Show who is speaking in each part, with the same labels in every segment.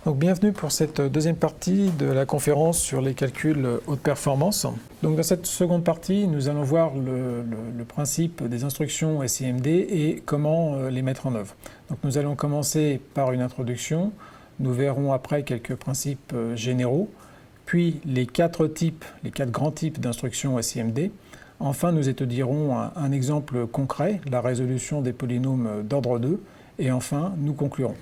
Speaker 1: Donc, bienvenue pour cette deuxième partie de la conférence sur les calculs haute performance. Donc, dans cette seconde partie, nous allons voir le principe des instructions SIMD et comment les mettre en œuvre. Donc, nous allons commencer par une introduction. Nous verrons après quelques principes généraux, puis les quatre grands types d'instructions SIMD. Enfin, nous étudierons un exemple concret, la résolution des polynômes d'ordre 2. Et enfin, nous conclurons.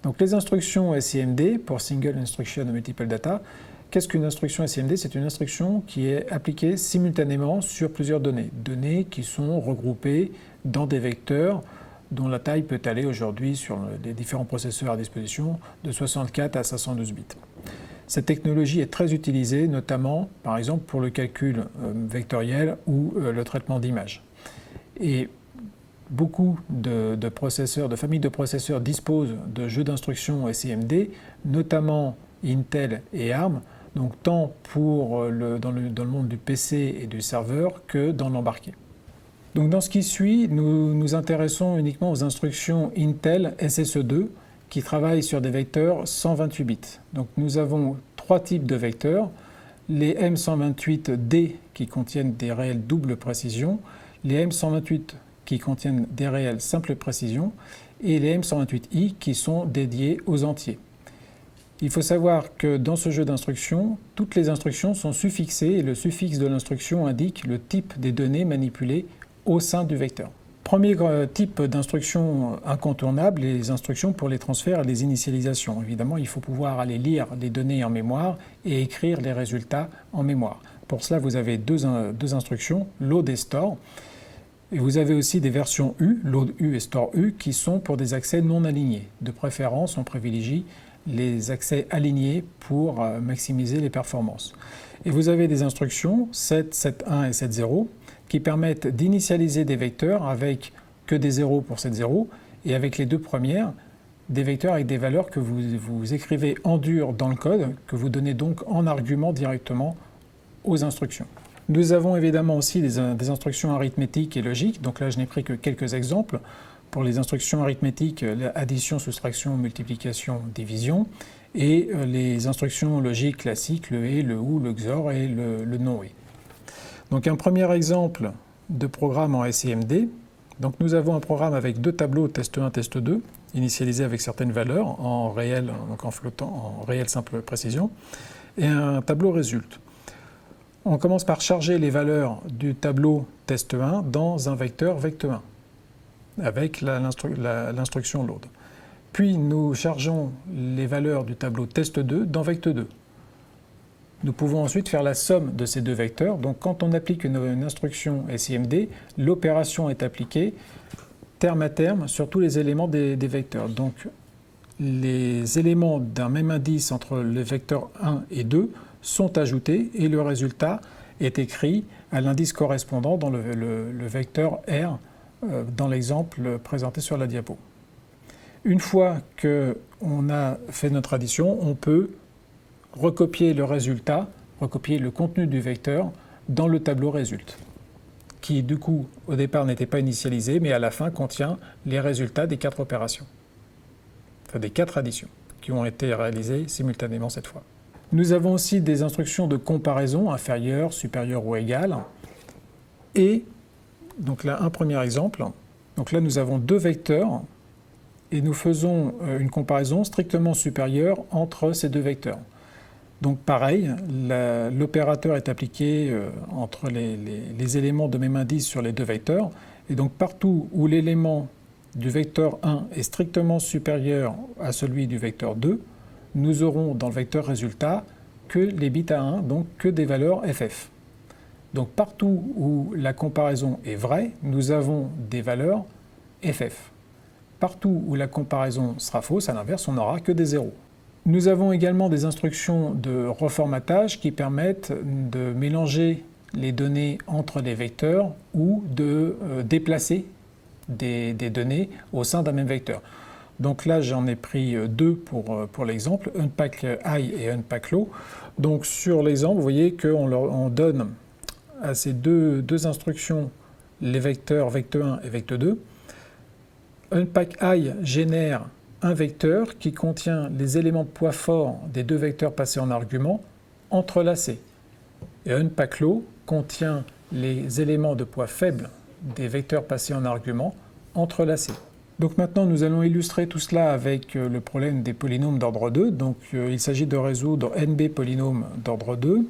Speaker 1: Donc les instructions SIMD pour Single Instruction Multiple Data. Qu'est-ce qu'une instruction SIMD? C'est une instruction qui est appliquée simultanément sur plusieurs données. Données qui sont regroupées dans des vecteurs dont la taille peut aller aujourd'hui sur les différents processeurs à disposition de 64 à 512 bits. Cette technologie est très utilisée, notamment, par exemple, pour le calcul vectoriel ou le traitement d'images. Et beaucoup de familles de processeurs disposent de jeux d'instructions SIMD, notamment Intel et ARM, donc tant dans le monde du PC et du serveur que dans l'embarqué. Donc dans ce qui suit, nous nous intéressons uniquement aux instructions Intel SSE2 qui travaillent sur des vecteurs 128 bits. Donc nous avons trois types de vecteurs, les M128D qui contiennent des réels double précision, les M128 qui contiennent des réels simple précision, et les M128i qui sont dédiés aux entiers. Il faut savoir que dans ce jeu d'instructions, toutes les instructions sont suffixées et le suffixe de l'instruction indique le type des données manipulées au sein du vecteur. Premier type d'instruction incontournable, les instructions pour les transferts et les initialisations. Évidemment, il faut pouvoir aller lire les données en mémoire et écrire les résultats en mémoire. Pour cela, vous avez deux instructions, load et store. Et vous avez aussi des versions U, load U et store U, qui sont pour des accès non alignés. De préférence, on privilégie les accès alignés pour maximiser les performances. Et vous avez des instructions 7, 7.1 et 7.0 qui permettent d'initialiser des vecteurs avec que des 0 pour 7.0 et avec les deux premières, des vecteurs avec des valeurs que vous écrivez en dur dans le code, que vous donnez donc en argument directement aux instructions. Nous avons évidemment aussi des instructions arithmétiques et logiques, donc là je n'ai pris que quelques exemples. Pour les instructions arithmétiques, addition, soustraction, multiplication, division, et les instructions logiques classiques, le et, le ou, le XOR et le non-et. Donc un premier exemple de programme en SIMD. Donc nous avons un programme avec deux tableaux test 1, test 2, initialisés avec certaines valeurs en réel, donc en flottant, en réel simple précision, et un tableau résulte. On commence par charger les valeurs du tableau test 1 dans un vecteur vect1 avec l'instruction load. Puis nous chargeons les valeurs du tableau test 2 dans vect2. Nous pouvons ensuite faire la somme de ces deux vecteurs. Donc quand on applique une instruction SIMD, l'opération est appliquée terme à terme sur tous les éléments des vecteurs. Donc les éléments d'un même indice entre les vecteurs 1 et 2 sont ajoutés et le résultat est écrit à l'indice correspondant dans le vecteur R dans l'exemple présenté sur la diapo. Une fois qu'on a fait notre addition, on peut recopier le résultat, recopier le contenu du vecteur dans le tableau résulte, qui du coup au départ n'était pas initialisé, mais à la fin contient les résultats des quatre opérations, enfin des quatre additions, qui ont été réalisées simultanément cette fois. Nous avons aussi des instructions de comparaison, inférieure, supérieure ou égale. Et donc là, un premier exemple. Donc là, nous avons deux vecteurs et nous faisons une comparaison strictement supérieure entre ces deux vecteurs. Donc pareil, l'opérateur est appliqué entre les éléments de même indice sur les deux vecteurs. Et donc partout où l'élément du vecteur 1 est strictement supérieur à celui du vecteur 2, nous aurons dans le vecteur résultat que les bits à 1, donc que des valeurs FF. Donc partout où la comparaison est vraie, nous avons des valeurs FF. Partout où la comparaison sera fausse, à l'inverse, on n'aura que des zéros. Nous avons également des instructions de reformatage qui permettent de mélanger les données entre les vecteurs ou de déplacer des données au sein d'un même vecteur. Donc là, j'en ai pris deux pour l'exemple, unpack high et unpack low. Donc sur l'exemple, vous voyez qu'on donne à ces deux instructions les vecteurs vect1 et vect2. Unpack high génère un vecteur qui contient les éléments de poids forts des deux vecteurs passés en argument entrelacés. Et unpackLow contient les éléments de poids faible des vecteurs passés en argument entrelacés. Donc maintenant, nous allons illustrer tout cela avec le problème des polynômes d'ordre 2. Donc il s'agit de résoudre NB polynômes d'ordre 2.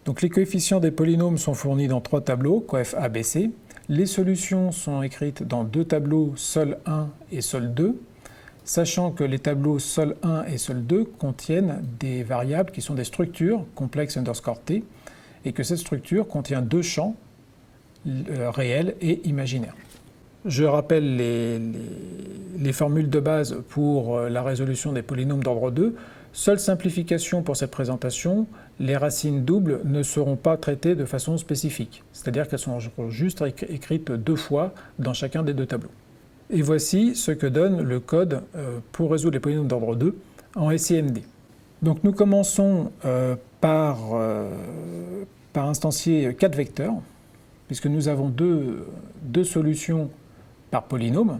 Speaker 1: Donc les coefficients des polynômes sont fournis dans 3 tableaux, coef A, B, C. Les solutions sont écrites dans 2 tableaux, sol 1 et sol 2, sachant que les tableaux sol 1 et sol 2 contiennent des variables qui sont des structures, complexe underscore T, et que cette structure contient 2 champs réels et imaginaires. Je rappelle les formules de base pour la résolution des polynômes d'ordre 2. Seule simplification pour cette présentation, les racines doubles ne seront pas traitées de façon spécifique, c'est-à-dire qu'elles sont juste écrites 2 fois dans chacun des 2 tableaux. Et voici ce que donne le code pour résoudre les polynômes d'ordre 2 en SIMD. Donc nous commençons par instancier 4 vecteurs, puisque nous avons deux solutions par polynôme.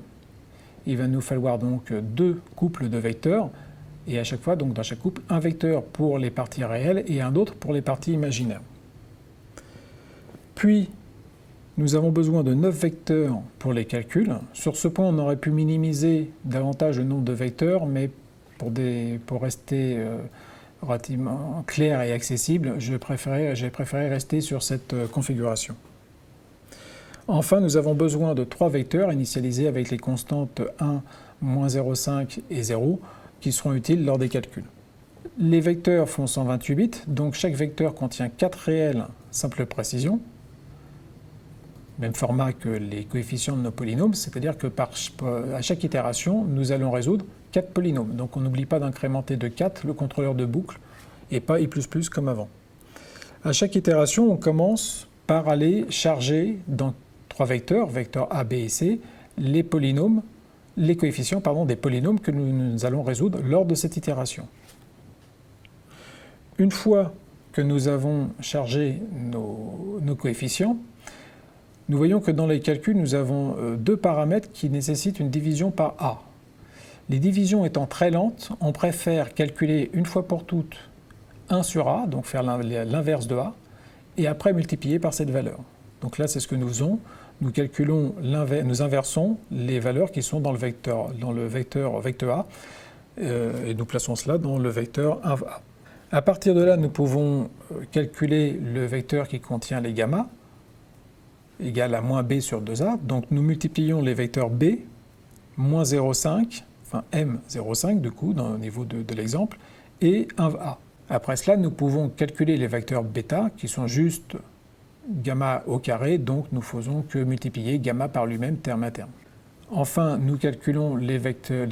Speaker 1: Il va nous falloir donc 2 couples de vecteurs, et à chaque fois, donc dans chaque couple, un vecteur pour les parties réelles et un autre pour les parties imaginaires. Puis, nous avons besoin de 9 vecteurs pour les calculs. Sur ce point, on aurait pu minimiser davantage le nombre de vecteurs, mais pour rester relativement clair et accessible, j'ai préféré rester sur cette configuration. Enfin, nous avons besoin de 3 vecteurs initialisés avec les constantes 1, moins 0,5 et 0, qui seront utiles lors des calculs. Les vecteurs font 128 bits, donc chaque vecteur contient 4 réels simple précision, même format que les coefficients de nos polynômes, c'est-à-dire que à chaque itération, nous allons résoudre 4 polynômes. Donc on n'oublie pas d'incrémenter de 4 le contrôleur de boucle, et pas i++ comme avant. À chaque itération, on commence par aller charger dans 3 vecteurs, vecteurs A, B et C, les coefficients des polynômes que nous allons résoudre lors de cette itération. Une fois que nous avons chargé nos coefficients, nous voyons que dans les calculs, nous avons 2 paramètres qui nécessitent une division par A. Les divisions étant très lentes, on préfère calculer une fois pour toutes 1 sur A, donc faire l'inverse de A, et après multiplier par cette valeur. Donc là, c'est ce que nous faisons. Nous calculons nous inversons les valeurs qui sont dans le vecteur A, et nous plaçons cela dans le vecteur 1A. À partir de là, nous pouvons calculer le vecteur qui contient les gamma, égal à moins b sur 2a. Donc nous multiplions les vecteurs b, moins 0,5, enfin m0,5 du coup, au niveau de l'exemple, et 1a. Après cela, nous pouvons calculer les vecteurs bêta, qui sont juste gamma au carré, donc nous faisons que multiplier gamma par lui-même terme à terme. Enfin, nous calculons les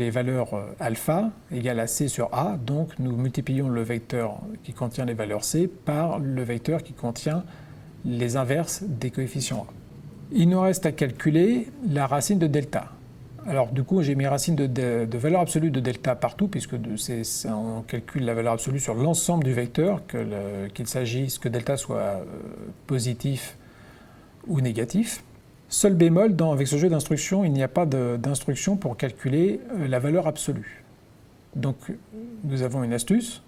Speaker 1: valeurs alpha égale à c sur a, donc nous multiplions le vecteur qui contient les valeurs c par le vecteur qui contient les inverses des coefficients a. Il nous reste à calculer la racine de delta. Alors du coup, j'ai mis racine de valeur absolue de delta partout, puisque on calcule la valeur absolue sur l'ensemble du vecteur, qu'il s'agisse que delta soit positif ou négatif. Seul bémol, avec ce jeu d'instructions, il n'y a pas d'instruction pour calculer la valeur absolue. Donc nous avons une astuce,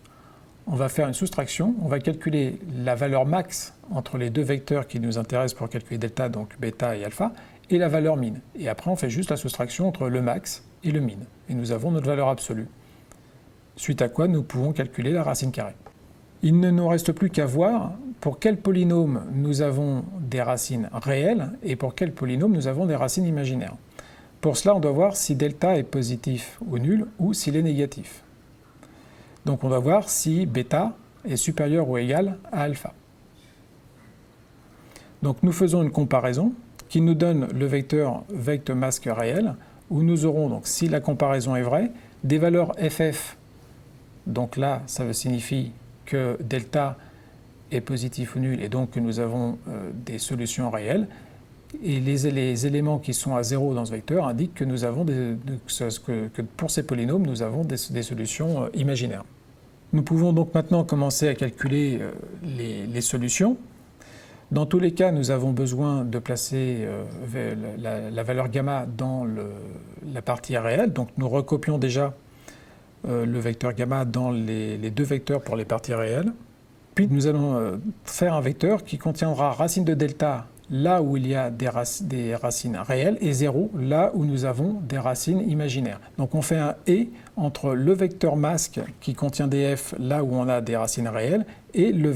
Speaker 1: on va faire une soustraction, on va calculer la valeur max entre les 2 vecteurs qui nous intéressent pour calculer delta, donc bêta et alpha, et la valeur min. Et après on fait juste la soustraction entre le max et le min. Et nous avons notre valeur absolue. Suite à quoi nous pouvons calculer la racine carrée. Il ne nous reste plus qu'à voir pour quel polynôme nous avons des racines réelles et pour quel polynôme nous avons des racines imaginaires. Pour cela, on doit voir si delta est positif ou nul ou s'il est négatif. Donc on doit voir si bêta est supérieur ou égal à alpha. Donc nous faisons une comparaison qui nous donne le vecteur masque réel, où nous aurons, donc, si la comparaison est vraie, des valeurs ff. Donc là, ça signifie que delta est positif ou nul, et donc que nous avons des solutions réelles. Et les éléments qui sont à 0 dans ce vecteur indiquent que nous avons que pour ces polynômes, nous avons des solutions imaginaires. Nous pouvons donc maintenant commencer à calculer les solutions. Dans tous les cas, nous avons besoin de placer la valeur gamma dans la partie réelle. Donc nous recopions déjà le vecteur gamma dans les deux vecteurs pour les parties réelles. Puis nous allons faire un vecteur qui contiendra racine de delta là où il y a des racines réelles et 0 là où nous avons des racines imaginaires. Donc on fait un et entre le vecteur masque qui contient des f là où on a des racines réelles et le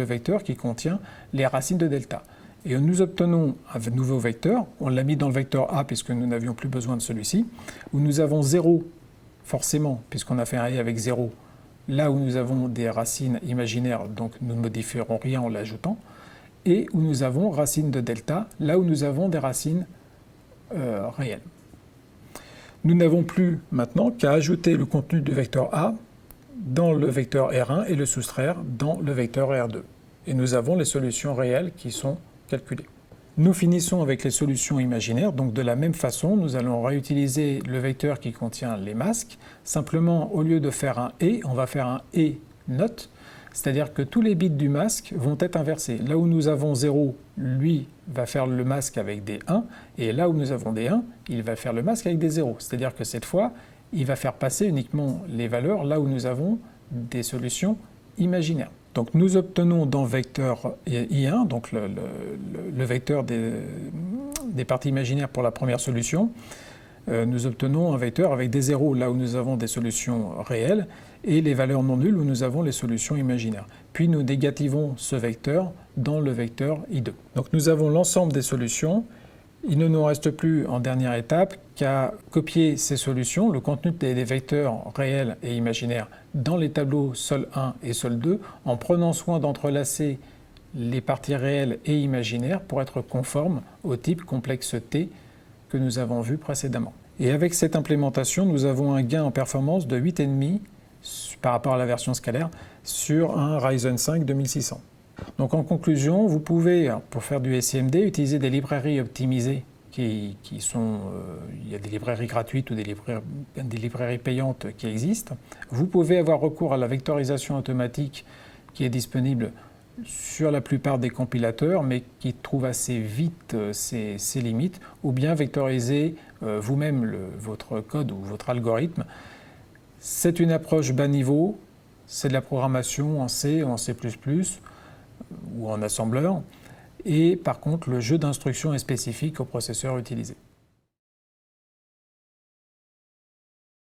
Speaker 1: vecteur qui contient les racines de delta. Et nous obtenons un nouveau vecteur, on l'a mis dans le vecteur A puisque nous n'avions plus besoin de celui-ci, où nous avons 0 forcément puisqu'on a fait un et avec 0 là où nous avons des racines imaginaires, donc nous ne modifierons rien en l'ajoutant, et où nous avons racine de delta, là où nous avons des racines réelles. Nous n'avons plus maintenant qu'à ajouter le contenu du vecteur A dans le vecteur R1 et le soustraire dans le vecteur R2. Et nous avons les solutions réelles qui sont calculées. Nous finissons avec les solutions imaginaires, donc de la même façon, nous allons réutiliser le vecteur qui contient les masques. Simplement, au lieu de faire un et, on va faire un et note, c'est-à-dire que tous les bits du masque vont être inversés. Là où nous avons 0, lui va faire le masque avec des 1, et là où nous avons des 1, il va faire le masque avec des 0. C'est-à-dire que cette fois, il va faire passer uniquement les valeurs là où nous avons des solutions imaginaires. Donc nous obtenons dans le vecteur I1, donc le vecteur des parties imaginaires pour la première solution, nous obtenons un vecteur avec des zéros là où nous avons des solutions réelles et les valeurs non nulles où nous avons les solutions imaginaires. Puis nous négativons ce vecteur dans le vecteur I2. Donc nous avons l'ensemble des solutions. Il ne nous reste plus en dernière étape qu'à copier ces solutions, le contenu des vecteurs réels et imaginaires dans les tableaux Sol1 et Sol2 en prenant soin d'entrelacer les parties réelles et imaginaires pour être conformes au type complexe T que nous avons vu précédemment. Et avec cette implémentation, nous avons un gain en performance de 8,5 par rapport à la version scalaire sur un Ryzen 5 2600. Donc en conclusion, vous pouvez, pour faire du SIMD, utiliser des librairies optimisées il y a des librairies gratuites ou des librairies payantes qui existent. Vous pouvez avoir recours à la vectorisation automatique qui est disponible sur la plupart des compilateurs, mais qui trouve assez vite ses limites, ou bien vectoriser vous-même votre code ou votre algorithme. C'est une approche bas niveau, c'est de la programmation en C, en C++ ou en assembleur, et par contre le jeu d'instructions est spécifique au processeur utilisé.